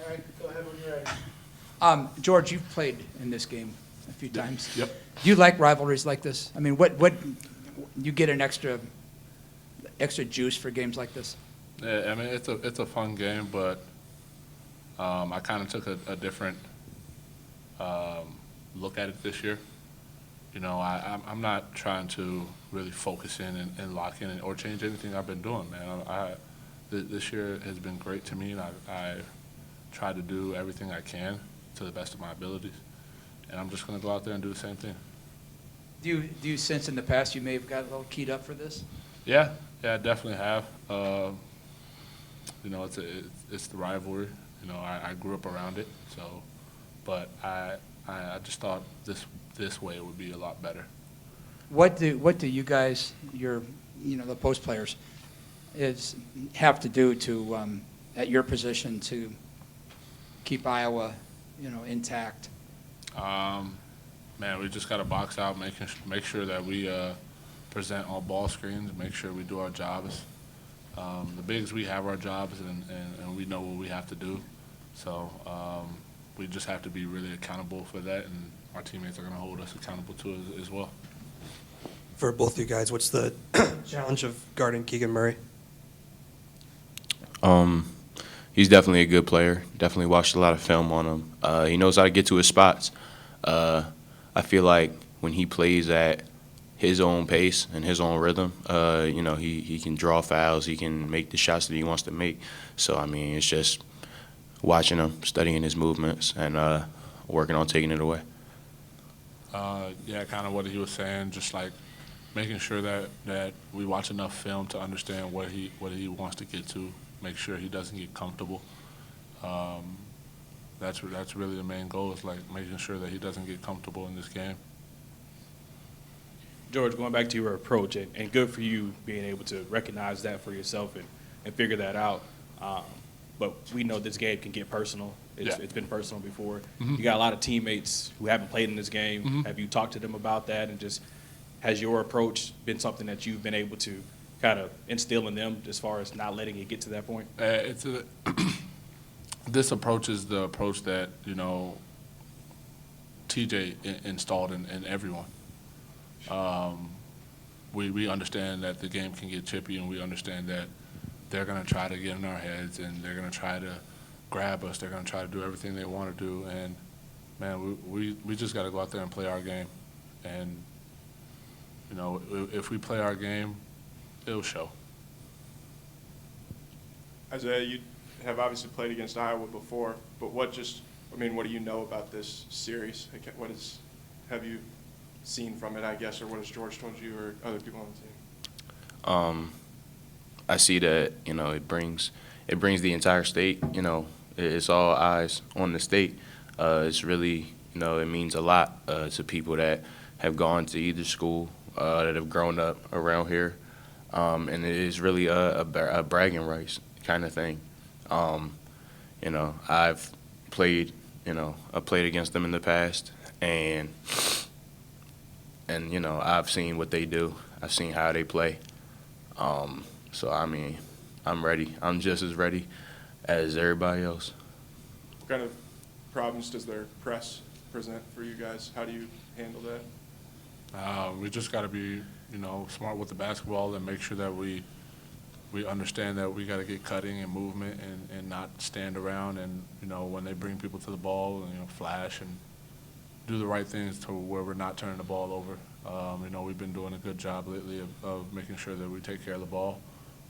All right, go ahead when you're ready. George, you've played in this game a few times. Yep. Do you like rivalries like this? I mean, what you get an extra juice for games like this? Yeah, I mean, it's a fun game, but I kind of took a different look at it this year. You know, I'm not trying to really focus in and lock in or change anything I've been doing, man. This year has been great to me, and I try to do everything I can to the best of my abilities, and I'm just going to go out there and do the same thing. Do you sense in the past you may have got a little keyed up for this? Yeah, I definitely have. You know, it's the rivalry. You know, I grew up around it, so, but I just thought this way would be a lot better. What do you guys, the post players, have to do to at your position to keep Iowa, intact? Man, we just got to box out, make sure that we present on ball screens, make sure we do our jobs. The bigs, we have our jobs, and we know what we have to do. So we just have to be really accountable for that, and our teammates are going to hold us accountable to it as well. For both of you guys, what's the challenge of guarding Keegan Murray? He's definitely a good player. Definitely watched a lot of film on him. He knows how to get to his spots. I feel like when he plays at his own pace and his own rhythm, he can draw fouls. He can make the shots that he wants to make. So, I mean, it's just watching him, studying his movements, and working on taking it away. Yeah, kind of what he was saying, just like making sure that we watch enough film to understand what he wants to get to, make sure he doesn't get comfortable. That's really the main goal, is like making sure that he doesn't get comfortable in this game. George, going back to your approach, and good for you being able to recognize that for yourself and figure that out. But we know this game can get personal. It's been personal before. Mm-hmm. You got a lot of teammates who haven't played in this game. Mm-hmm. Have you talked to them about that? And just has your approach been something that you've been able to kind of instill in them as far as not letting it get to that point? This approach is the approach that, TJ installed in everyone. We understand that the game can get chippy, and we understand that they're going to try to get in our heads, and they're going to try to grab us. They're going to try to do everything they want to do. And, man, we just got to go out there and play our game. And, if we play our game, it'll show. Izaiah, you have obviously played against Iowa before, but what do you know about this series? Have you seen from it, I guess, or what has George told you or other people on the team? I see that, it brings the entire state, it's all eyes on the state. It's really, it means a lot to people that have gone to either school, that have grown up around here. And it is really a bragging rights kind of thing. I've played against them in the past, and I've seen what they do. I've seen how they play. So, I mean, I'm ready. I'm just as ready as everybody else. What kind of problems does their press present for you guys? How do you handle that? We just got to be, smart with the basketball and make sure that we understand that we got to get cutting and movement and not stand around and, when they bring people to the ball, flash and do the right things to where we're not turning the ball over. We've been doing a good job lately of making sure that we take care of the ball,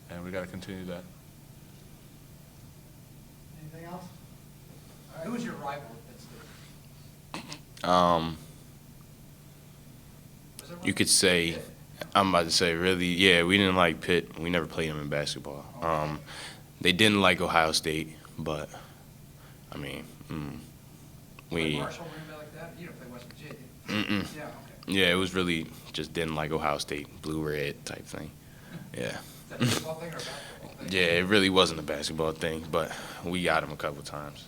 and we got to continue that. Anything else? All right. Who's your rival at state? You could say, I'm about to say, really, yeah, we didn't like Pitt. We never played them in basketball. They didn't like Ohio State, but, I mean, we. Marshall, like that? You don't play West Virginia. Yeah, okay. Yeah, it was really just didn't like Ohio State, blue-red type thing. Yeah. Is that a football thing or a basketball thing? Yeah, it really wasn't a basketball thing, but we got them a couple times.